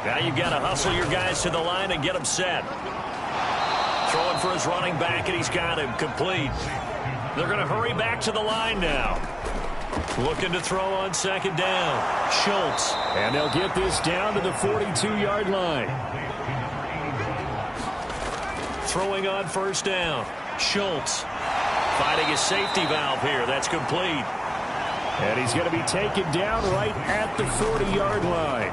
Now you've got to hustle your guys to the line and get them set. Throwing for his running back, and he's got him complete. They're going to hurry back to the line now. Looking to throw on 2nd down. Schultz. And they'll get this down to the 42-yard line. Throwing on 1st down. Schultz. Finding his safety valve here. That's complete. And he's going to be taken down right at the 40-yard line.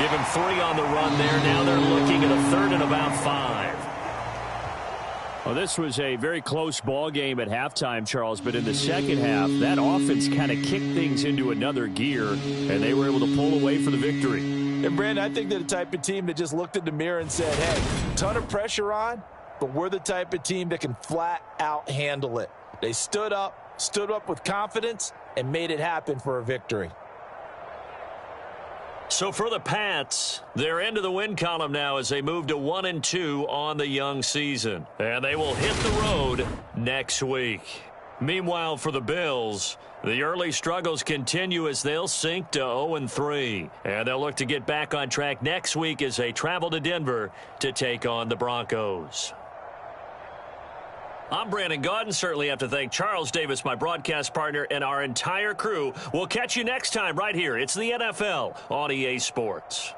Give him 3 on the run there. Now they're looking at a 3rd and about 5. Well, this was a very close ball game at halftime, Charles, but in the second half, that offense kind of kicked things into another gear, and they were able to pull away for the victory. And, Brandon, I think they're the type of team that just looked in the mirror and said, hey, ton of pressure on, but we're the type of team that can flat out handle it. They stood up with confidence, and made it happen for a victory. So for the Pats, they're into the win column now as they move to 1-2 on the young season. And they will hit the road next week. Meanwhile, for the Bills, the early struggles continue as they'll sink to 0-3. And they'll look to get back on track next week as they travel to Denver to take on the Broncos. I'm Brandon Gaudin. Certainly have to thank Charles Davis, my broadcast partner, and our entire crew. We'll catch you next time right here. It's the NFL on EA Sports.